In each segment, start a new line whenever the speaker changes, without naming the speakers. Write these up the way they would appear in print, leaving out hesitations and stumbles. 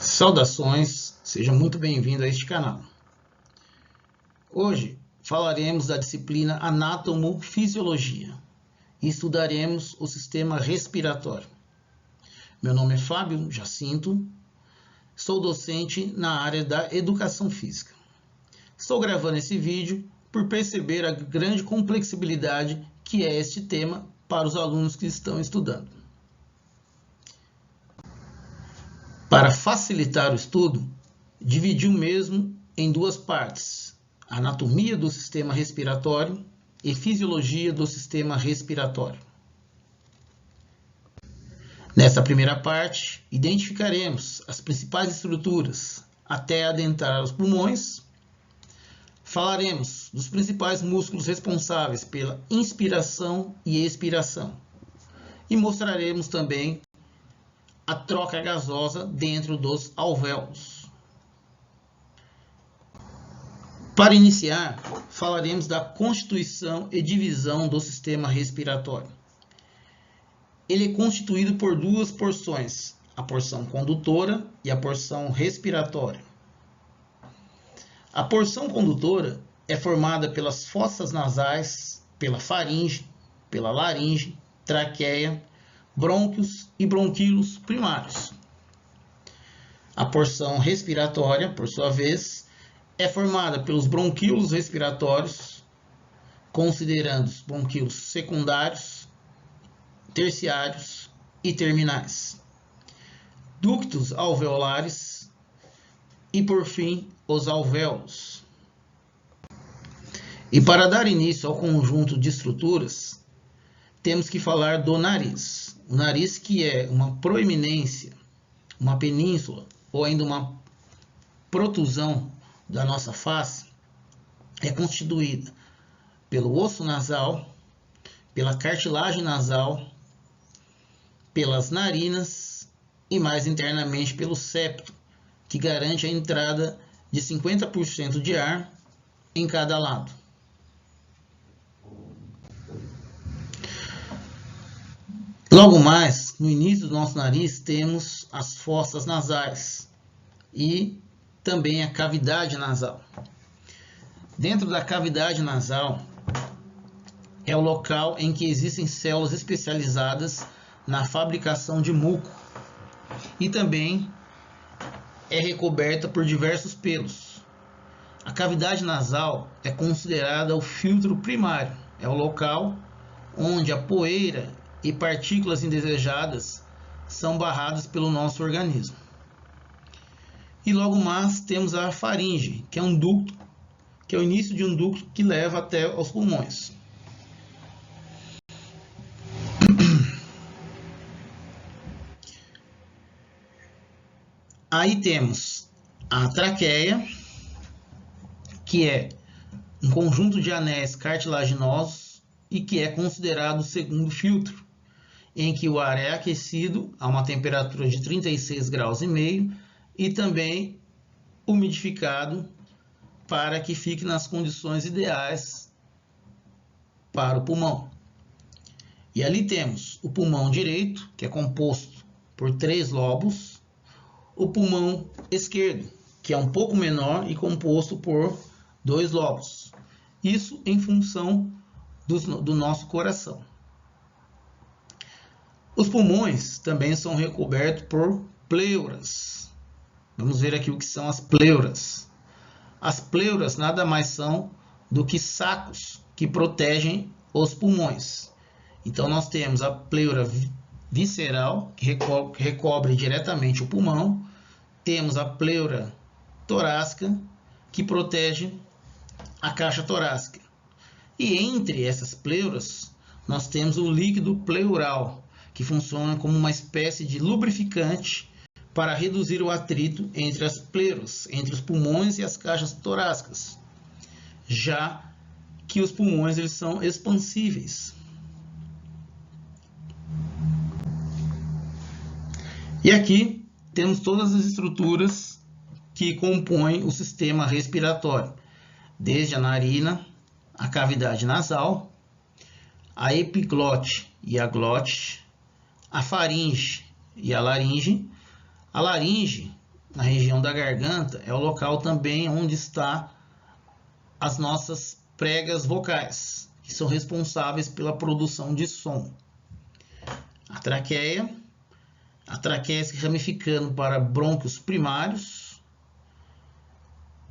Saudações, seja muito bem-vindo a este canal. Hoje falaremos da disciplina Anatomofisiologia e estudaremos o sistema respiratório. Meu nome é Fábio Jacinto, sou docente na área da Educação Física. Estou gravando esse vídeo por perceber a grande complexibilidade que é este tema para os alunos que estão estudando. Para facilitar o estudo, dividi o mesmo em duas partes: anatomia do sistema respiratório e fisiologia do sistema respiratório. Nesta primeira parte, identificaremos as principais estruturas até adentrar os pulmões. Falaremos dos principais músculos responsáveis pela inspiração e expiração. E mostraremos também a troca gasosa dentro dos alvéolos. Para iniciar, falaremos da constituição e divisão do sistema respiratório. Ele é constituído por duas porções, a porção condutora e a porção respiratória. A porção condutora é formada pelas fossas nasais, pela faringe, pela laringe, traqueia, brônquios e bronquíolos primários. A porção respiratória, por sua vez, é formada pelos bronquíolos respiratórios, considerando os bronquíolos secundários, terciários e terminais, ductos alveolares e, por fim, os alvéolos. E para dar início ao conjunto de estruturas, temos que falar do nariz. O nariz, que é uma proeminência, uma península ou ainda uma protusão da nossa face, é constituída pelo osso nasal, pela cartilagem nasal, pelas narinas e mais internamente pelo septo, que garante a entrada de 50% de ar em cada lado. Logo mais, no início do nosso nariz, temos as fossas nasais e também a cavidade nasal. Dentro da cavidade nasal é o local em que existem células especializadas na fabricação de muco e também é recoberta por diversos pelos. A cavidade nasal é considerada o filtro primário, é o local onde a poeira e partículas indesejadas são barradas pelo nosso organismo. E logo mais temos a faringe, que é um ducto, que é o início de um ducto que leva até os pulmões. Aí temos a traqueia, que é um conjunto de anéis cartilaginosos e que é considerado o segundo filtro, em que o ar é aquecido a uma temperatura de 36,5 graus e também umidificado para que fique nas condições ideais para o pulmão. E ali temos o pulmão direito, que é composto por 3 lobos, o pulmão esquerdo, que é um pouco menor e composto por 2 lobos. Isso em função do nosso coração. Os pulmões também são recobertos por pleuras. Vamos ver aqui o que são as pleuras. As pleuras nada mais são do que sacos que protegem os pulmões. Então nós temos a pleura visceral, que recobre diretamente o pulmão. Temos a pleura torácica, que protege a caixa torácica. E entre essas pleuras, nós temos o líquido pleural, que funciona como uma espécie de lubrificante para reduzir o atrito entre as pleuras, entre os pulmões e as caixas torácicas, já que os pulmões eles são expansíveis. E aqui temos todas as estruturas que compõem o sistema respiratório, desde a narina, a cavidade nasal, a epiglote e a glote, a faringe e a laringe, A laringe na região da garganta, é o local também onde está as nossas pregas vocais, que são responsáveis pela produção de som. A traqueia se ramificando para brônquios primários,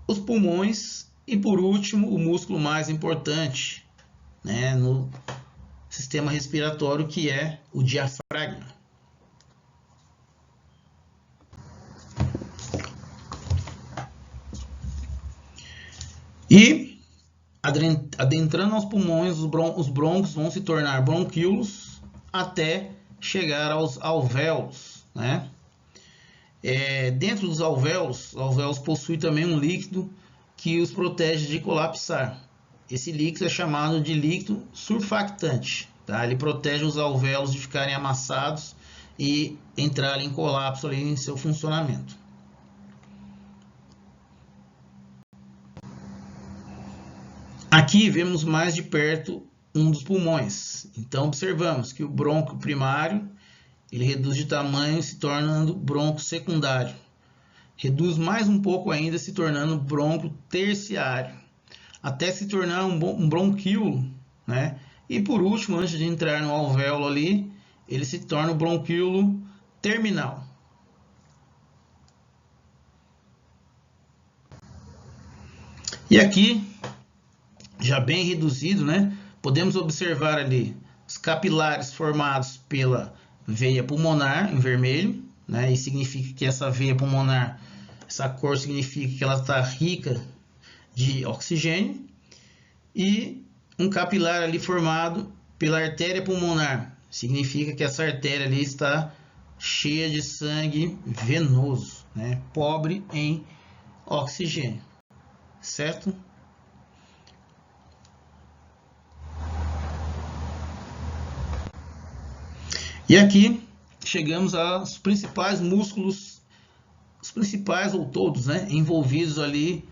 os pulmões e, por último, o músculo mais importante, né, no sistema respiratório, que é o diafragma. E, adentrando aos pulmões, os brônquios vão se tornar bronquíolos até chegar aos alvéolos, né? Dentro dos alvéolos, os alvéolos possuem também um líquido que os protege de colapsar. Esse líquido é chamado de líquido surfactante, tá? Ele protege os alvéolos de ficarem amassados e entrarem em colapso ali em seu funcionamento. Aqui vemos mais de perto um dos pulmões. Então observamos que o brônquio primário ele reduz de tamanho, se tornando brônquio secundário. Reduz mais um pouco ainda, se tornando brônquio terciário, até se tornar um bronquíolo, né? E por último, antes de entrar no alvéolo ali, ele se torna o bronquíolo terminal. E aqui, já bem reduzido, né? Podemos observar ali os capilares formados pela veia pulmonar em vermelho, né? E significa que essa veia pulmonar, essa cor significa que ela está rica de oxigênio, e um capilar ali formado pela artéria pulmonar, significa que essa artéria ali está cheia de sangue venoso, né? Pobre em oxigênio, certo? E aqui chegamos aos principais músculos, os principais ou todos, né, envolvidos ali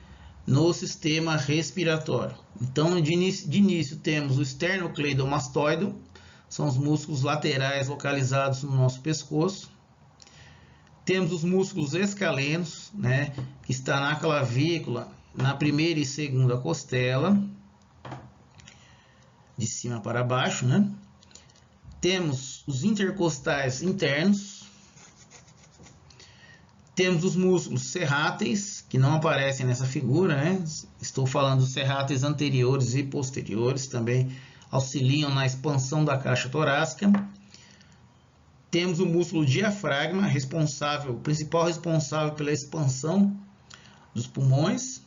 no sistema respiratório. Então, de início temos o esternocleidomastoide, são os músculos laterais localizados no nosso pescoço. Temos os músculos escalenos, né, que está na clavícula, na primeira e segunda costela, de cima para baixo, né? Temos os intercostais internos, temos os músculos serráteis, que não aparecem nessa figura, né? Estou falando dos serráteis anteriores e posteriores, também auxiliam na expansão da caixa torácica. Temos o músculo diafragma, o principal responsável pela expansão dos pulmões.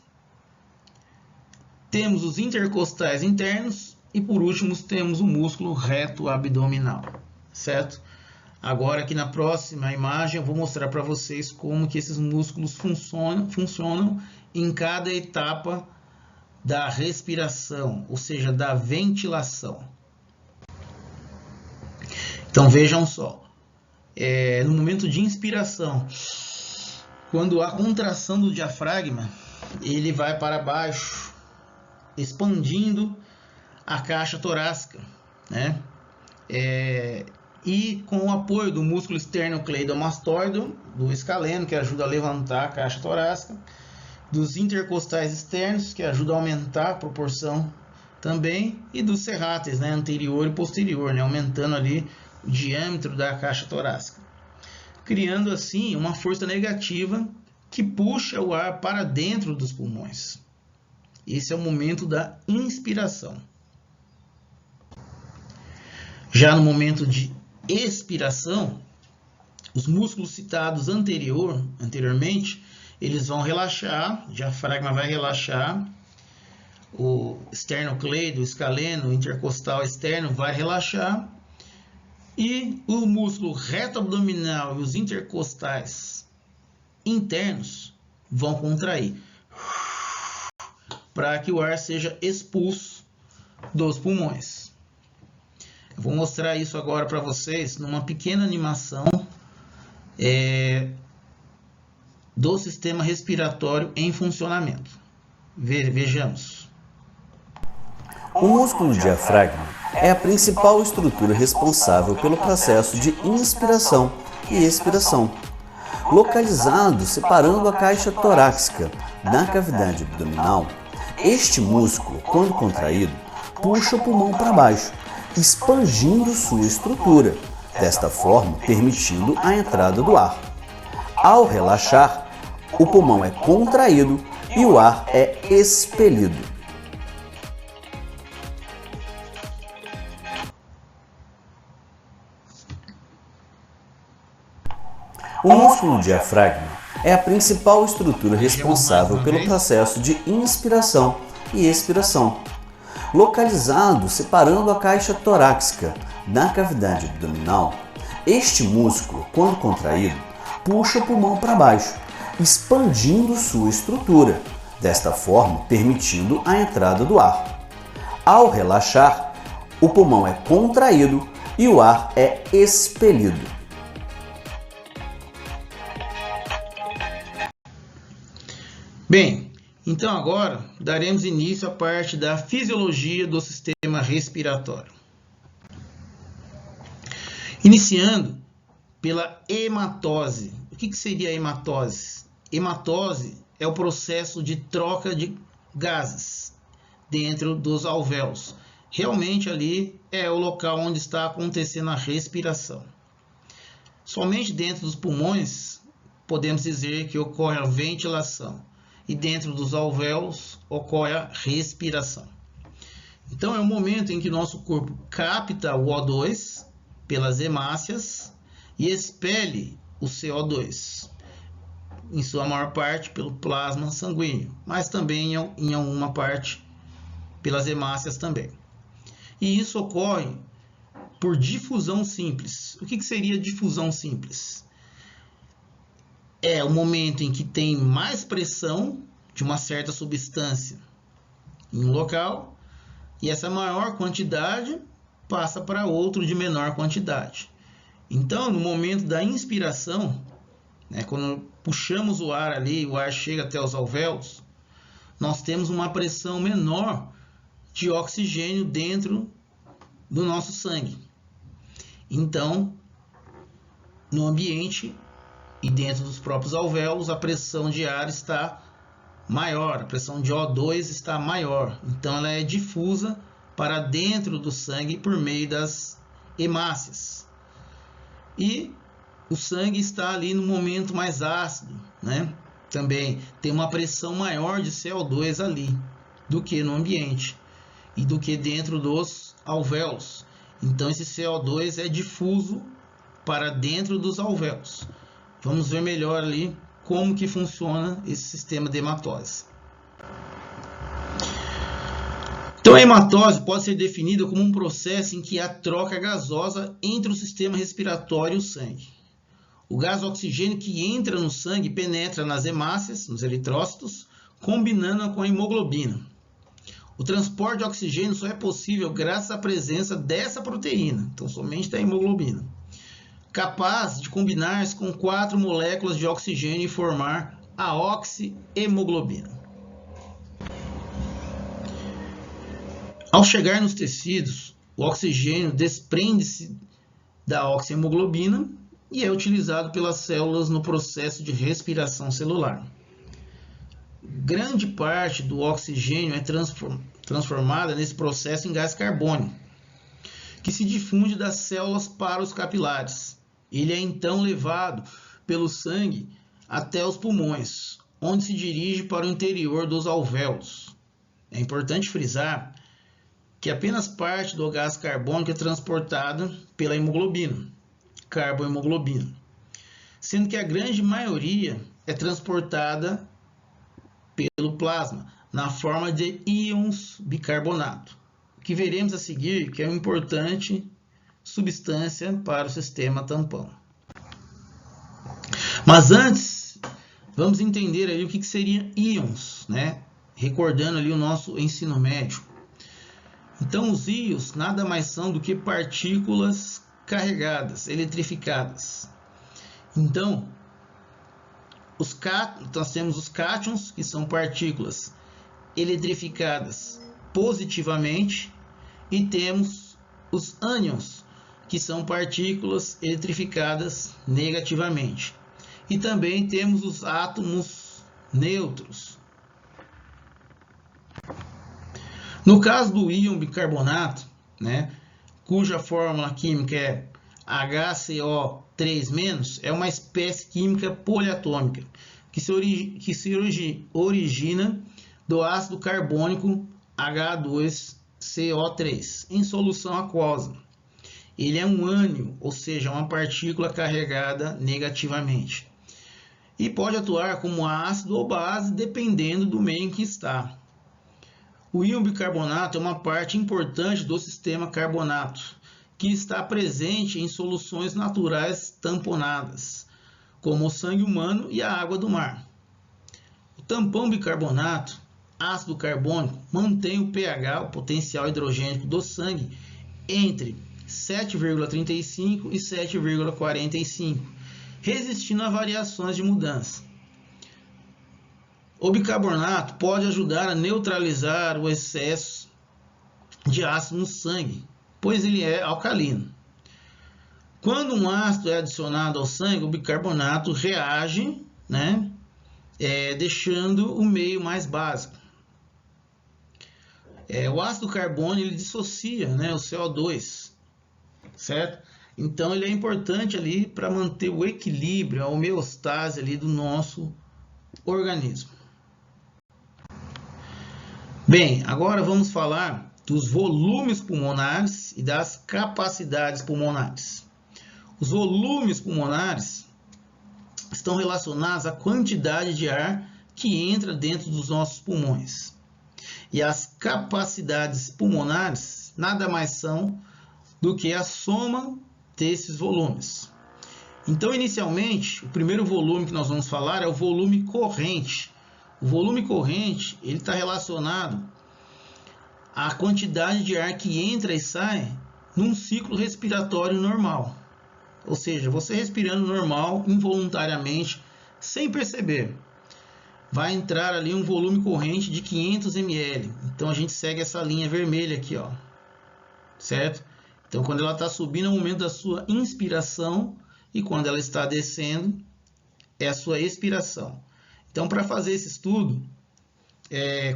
Temos os intercostais internos. E por último temos o músculo reto abdominal, certo? Agora aqui na próxima imagem eu vou mostrar para vocês como que esses músculos funcionam em cada etapa da respiração, ou seja, da ventilação. Então vejam só, no momento de inspiração, quando há contração do diafragma, ele vai para baixo, expandindo a caixa torácica, né? E com o apoio do músculo esternocleidomastoide, do escaleno, que ajuda a levantar a caixa torácica, dos intercostais externos, que ajuda a aumentar a proporção também, e dos serráteis, né, anterior e posterior, né, aumentando ali o diâmetro da caixa torácica, criando assim uma força negativa que puxa o ar para dentro dos pulmões. Esse é o momento da inspiração. Já no momento de expiração, os músculos citados anteriormente, eles vão relaxar, o diafragma vai relaxar, o esternocleido, o escaleno, o intercostal externo vai relaxar, e o músculo reto abdominal e os intercostais internos vão contrair, para que o ar seja expulso dos pulmões. Eu vou mostrar isso agora para vocês numa pequena animação do sistema respiratório em funcionamento. Vejamos.
O músculo diafragma é a principal estrutura responsável pelo processo de inspiração e expiração. localizado separando a caixa torácica da cavidade abdominal. Este músculo, quando contraído, puxa o pulmão para baixo, expandindo sua estrutura, desta forma permitindo a entrada do ar. Ao relaxar, o pulmão é contraído e o ar é expelido. O músculo diafragma é a principal estrutura responsável pelo processo de inspiração e expiração, localizado separando a caixa torácica da cavidade abdominal. Este músculo, quando contraído, puxa o pulmão para baixo, expandindo sua estrutura, desta forma permitindo a entrada do ar. Ao relaxar, o pulmão é contraído e o ar é expelido.
Bem, então agora daremos início à parte da fisiologia do sistema respiratório. Iniciando pela hematose. O que seria a hematose? Hematose é o processo de troca de gases dentro dos alvéolos. Realmente ali é o local onde está acontecendo a respiração. Somente dentro dos pulmões podemos dizer que ocorre a ventilação. E dentro dos alvéolos ocorre a respiração. Então é o momento em que nosso corpo capta o O2 pelas hemácias e expele o CO2, em sua maior parte pelo plasma sanguíneo, mas também em alguma parte pelas hemácias também. E isso ocorre por difusão simples. O que seria difusão simples? É o momento em que tem mais pressão de uma certa substância em um local e essa maior quantidade passa para outro de menor quantidade. Então, no momento da inspiração, quando puxamos o ar ali, o ar chega até os alvéolos, nós temos uma pressão menor de oxigênio dentro do nosso sangue. Então, no ambiente e dentro dos próprios alvéolos, a pressão de ar está maior, a pressão de O2 está maior. Então, ela é difusa para dentro do sangue por meio das hemácias. E o sangue está ali no momento mais ácido, Também tem uma pressão maior de CO2 ali do que no ambiente e do que dentro dos alvéolos. Então, esse CO2 é difuso para dentro dos alvéolos. Vamos ver melhor ali como que funciona esse sistema de hematose. Então, a hematose pode ser definida como um processo em que há troca gasosa entre o sistema respiratório e o sangue. O gás oxigênio que entra no sangue penetra nas hemácias, nos eritrócitos, combinando com a hemoglobina. O transporte de oxigênio só é possível graças à presença dessa proteína, então somente da hemoglobina, capaz de combinar-se com 4 moléculas de oxigênio e formar a oxihemoglobina. Ao chegar nos tecidos, o oxigênio desprende-se da oxihemoglobina e é utilizado pelas células no processo de respiração celular. Grande parte do oxigênio é transformada nesse processo em gás carbônico, que se difunde das células para os capilares. Ele é então levado pelo sangue até os pulmões, onde se dirige para o interior dos alvéolos. É importante frisar que apenas parte do gás carbônico é transportada pela hemoglobina, carbohemoglobina, sendo que a grande maioria é transportada pelo plasma, na forma de íons bicarbonato, que veremos a seguir que é uma importante substância para o sistema tampão. Mas antes, vamos entender ali o que seriam íons, Recordando ali o nosso ensino médio. Então, os íons nada mais são do que partículas carregadas, eletrificadas. Então, nós temos os cátions, que são partículas eletrificadas positivamente, e temos os ânions, que são partículas eletrificadas negativamente. E também temos os átomos neutros. No caso do íon bicarbonato, né, cuja fórmula química é HCO3-, é uma espécie química poliatômica que se origina do ácido carbônico H2CO3 em solução aquosa. Ele é um ânion, ou seja, uma partícula carregada negativamente. E pode atuar como ácido ou base, dependendo do meio em que está. O íon bicarbonato é uma parte importante do sistema carbonato, que está presente em soluções naturais tamponadas, como o sangue humano e a água do mar. O tampão bicarbonato, ácido carbônico, mantém o pH, o potencial hidrogênico do sangue, entre 7,35 e 7,45, resistindo a variações de mudança. O bicarbonato pode ajudar a neutralizar o excesso de ácido no sangue, pois ele é alcalino. Quando um ácido é adicionado ao sangue, o bicarbonato reage, né, deixando o meio mais básico. O ácido carbônico ele dissocia, né, o CO2, certo? Então ele é importante ali para manter o equilíbrio, a homeostase ali do nosso organismo. Bem, agora vamos falar dos volumes pulmonares e das capacidades pulmonares. Os volumes pulmonares estão relacionados à quantidade de ar que entra dentro dos nossos pulmões. E as capacidades pulmonares nada mais são do que a soma desses volumes. Então, inicialmente, o primeiro volume que nós vamos falar é o volume corrente. O volume corrente ele está relacionado à quantidade de ar que entra e sai num ciclo respiratório normal. Ou seja, você respirando normal, involuntariamente, sem perceber, vai entrar ali um volume corrente de 500 ml. Então a gente segue essa linha vermelha aqui, ó, certo? Então quando ela está subindo é o momento da sua inspiração e quando ela está descendo é a sua expiração. Então, para fazer esse estudo,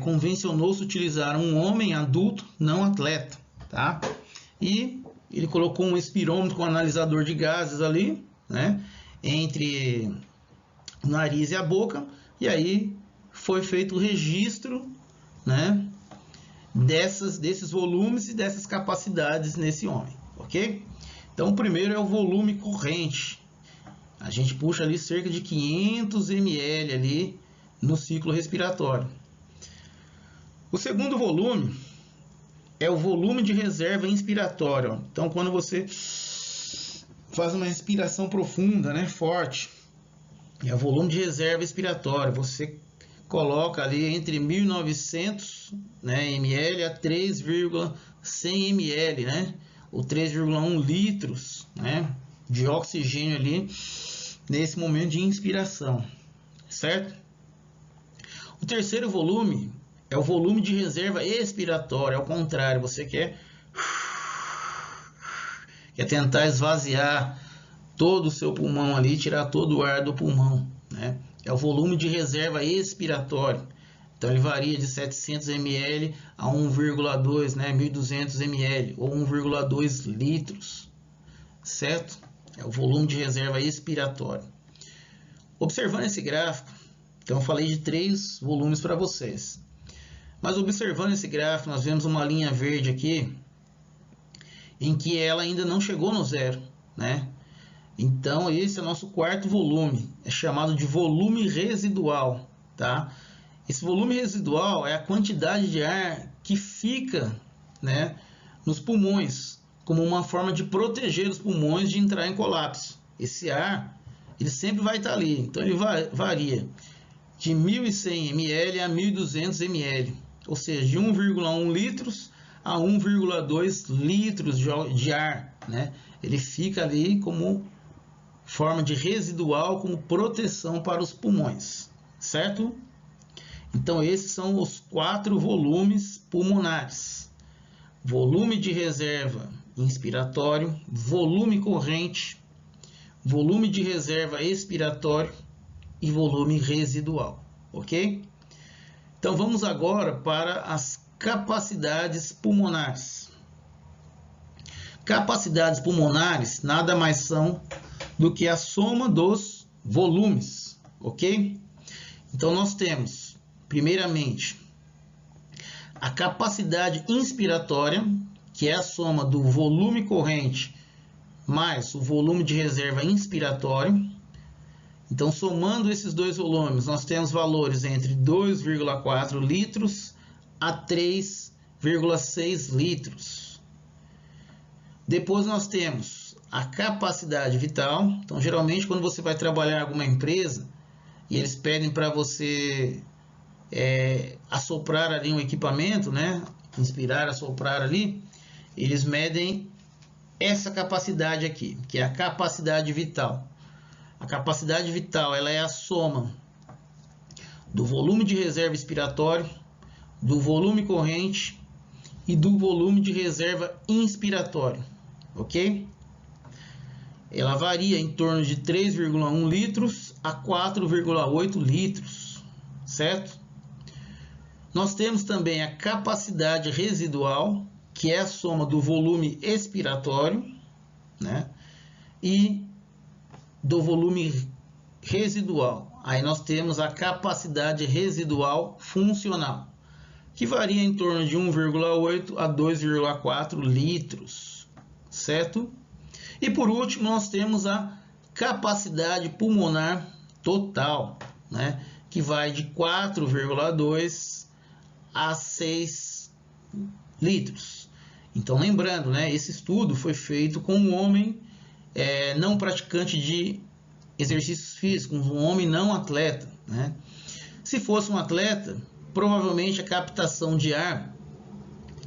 convencionou-se utilizar um homem adulto, não atleta, tá? E ele colocou um espirômetro com analisador de gases ali, né, entre o nariz e a boca, e aí foi feito o registro, né, desses volumes e dessas capacidades nesse homem, ok? Então, o primeiro é o volume corrente. A gente puxa ali cerca de 500 ml ali no ciclo respiratório. O segundo volume é o volume de reserva inspiratória. Então, quando você faz uma respiração profunda, né, forte, é o volume de reserva expiratória. Você coloca ali entre 1.900, né, ml a 3,100 ml, né, ou 3,1 litros, né, de oxigênio ali nesse momento de inspiração, certo? O terceiro volume é o volume de reserva expiratória. Ao contrário, você quer tentar esvaziar todo o seu pulmão ali, tirar todo o ar do pulmão, né? É o volume de reserva expiratória. Então ele varia de 700 ml a 1,2, né, 1.200 ml ou 1,2 litros, certo? É o volume de reserva expiratória. Observando esse gráfico, então eu falei de 3 volumes para vocês. Mas observando esse gráfico, nós vemos uma linha verde aqui, em que ela ainda não chegou no zero, né? Então esse é o nosso quarto volume, é chamado de volume residual, tá? Esse volume residual é a quantidade de ar que fica, né, nos pulmões, como uma forma de proteger os pulmões de entrar em colapso. Esse ar, ele sempre vai estar ali, então ele varia de 1.100 ml a 1.200 ml, ou seja, de 1,1 litros a 1,2 litros de ar, né? Ele fica ali como forma de residual, como proteção para os pulmões, certo? Então esses são os 4 volumes pulmonares: volume de reserva inspiratório, volume corrente, volume de reserva expiratório e volume residual, ok? Então vamos agora para as capacidades pulmonares. Capacidades pulmonares nada mais são do que a soma dos volumes, ok? Então nós temos, primeiramente, a capacidade inspiratória, que é a soma do volume corrente mais o volume de reserva inspiratório. Então, somando esses dois volumes, nós temos valores entre 2,4 litros a 3,6 litros. Depois nós temos a capacidade vital. Então, geralmente, quando você vai trabalhar em alguma empresa e eles pedem para você assoprar ali um equipamento, né? Inspirar, assoprar ali, eles medem essa capacidade aqui, que é a capacidade vital. A capacidade vital, ela é a soma do volume de reserva expiratório, do volume corrente e do volume de reserva inspiratório, ok? Ela varia em torno de 3,1 litros a 4,8 litros, certo? Nós temos também a capacidade residual, que é a soma do volume expiratório, né, e do volume residual. Aí nós temos a capacidade residual funcional, que varia em torno de 1,8 a 2,4 litros, certo? E por último, nós temos a capacidade pulmonar total, né, que vai de 4,2 a 6 litros. Então, lembrando, né, esse estudo foi feito com um homem não praticante de exercícios físicos, um homem não atleta, né? Se fosse um atleta, provavelmente a captação de ar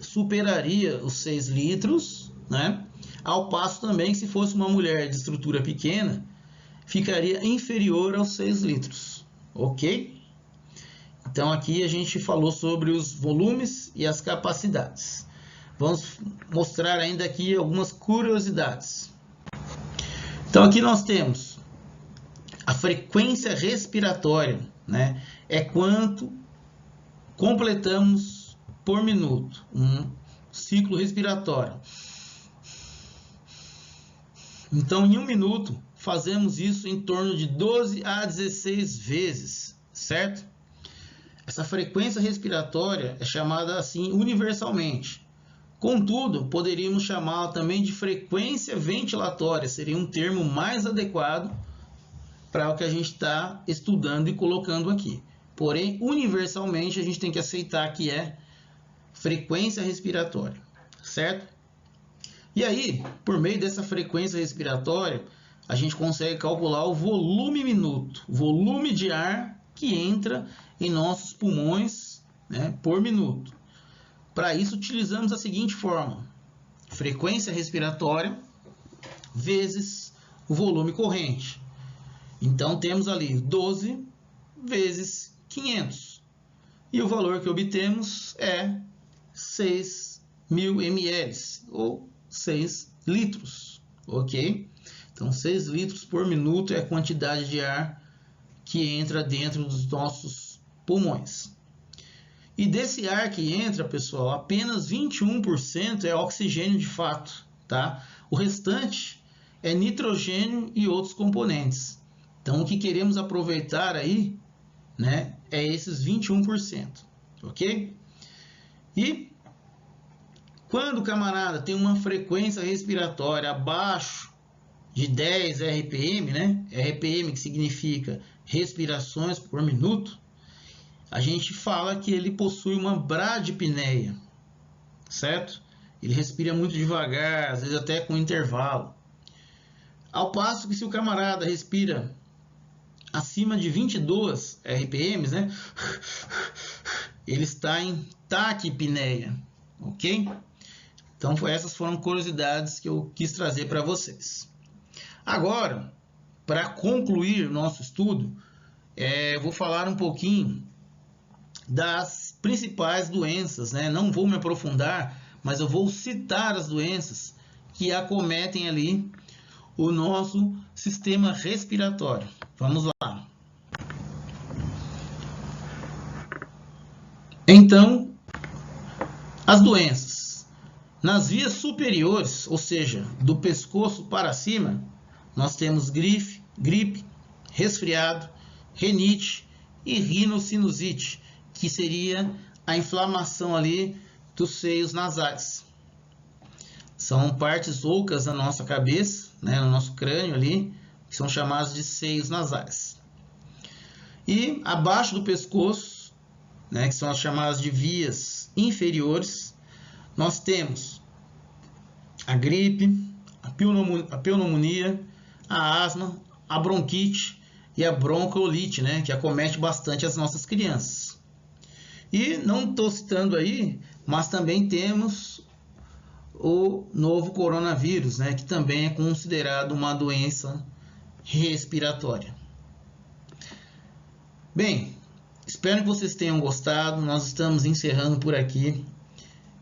superaria os 6 litros, né? Ao passo também que se fosse uma mulher de estrutura pequena, ficaria inferior aos 6 litros, ok? Então aqui a gente falou sobre os volumes e as capacidades. Vamos mostrar ainda aqui algumas curiosidades. Então aqui nós temos a frequência respiratória, né? É quanto completamos por minuto um ciclo respiratório. Então em um minuto fazemos isso em torno de 12 a 16 vezes, certo? Essa frequência respiratória é chamada assim universalmente. Contudo, poderíamos chamá-la também de frequência ventilatória, seria um termo mais adequado para o que a gente está estudando e colocando aqui. Porém, universalmente, a gente tem que aceitar que é frequência respiratória, certo? E aí, por meio dessa frequência respiratória, a gente consegue calcular o volume minuto, volume de ar que entra em nossos pulmões, né, por minuto. Para isso, utilizamos a seguinte fórmula: frequência respiratória vezes o volume corrente. Então, temos ali 12 vezes 500. E o valor que obtemos é 6.000 ml, ou 6 litros, ok? Então, 6 litros por minuto é a quantidade de ar que entra dentro dos nossos pulmões. E desse ar que entra, pessoal, apenas 21% é oxigênio de fato, tá? O restante é nitrogênio e outros componentes. Então, o que queremos aproveitar aí, né, é esses 21%, ok? E quando o camarada tem uma frequência respiratória abaixo de 10 RPM, né? RPM que significa respirações por minuto, a gente fala que ele possui uma bradipneia, certo? Ele respira muito devagar, às vezes até com intervalo. Ao passo que se o camarada respira acima de 22 RPMs, né? Ele está em taquipneia, ok? Então essas foram curiosidades que eu quis trazer para vocês. Agora, para concluir o nosso estudo, vou falar um pouquinho das principais doenças, né? Não vou me aprofundar, mas eu vou citar as doenças que acometem ali o nosso sistema respiratório. Vamos lá. Então, as doenças. Nas vias superiores, ou seja, do pescoço para cima, nós temos gripe, resfriado, rinite e rinocinusite, que seria a inflamação ali dos seios nasais. São partes ocas da nossa cabeça, né, no nosso crânio ali, que são chamadas de seios nasais. E abaixo do pescoço, né, que são as chamadas de vias inferiores, nós temos a gripe, a pneumonia, a asma, a bronquite e a bronquiolite, né, que acomete bastante as nossas crianças. E não estou citando aí, mas também temos o novo coronavírus, né, que também é considerado uma doença respiratória. Bem, espero que vocês tenham gostado. Nós estamos encerrando por aqui.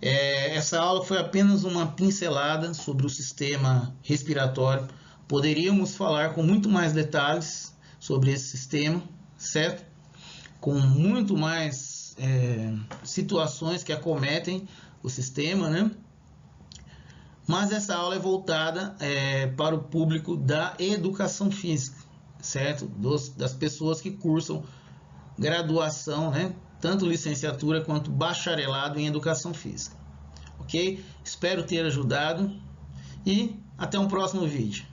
Essa aula foi apenas uma pincelada sobre o sistema respiratório. Poderíamos falar com muito mais detalhes sobre esse sistema, certo? Com muito mais situações que acometem o sistema, né? Mas essa aula é voltada para o público da educação física, certo? Das pessoas que cursam graduação, né? Tanto licenciatura quanto bacharelado em educação física. Ok? Espero ter ajudado e até um próximo vídeo.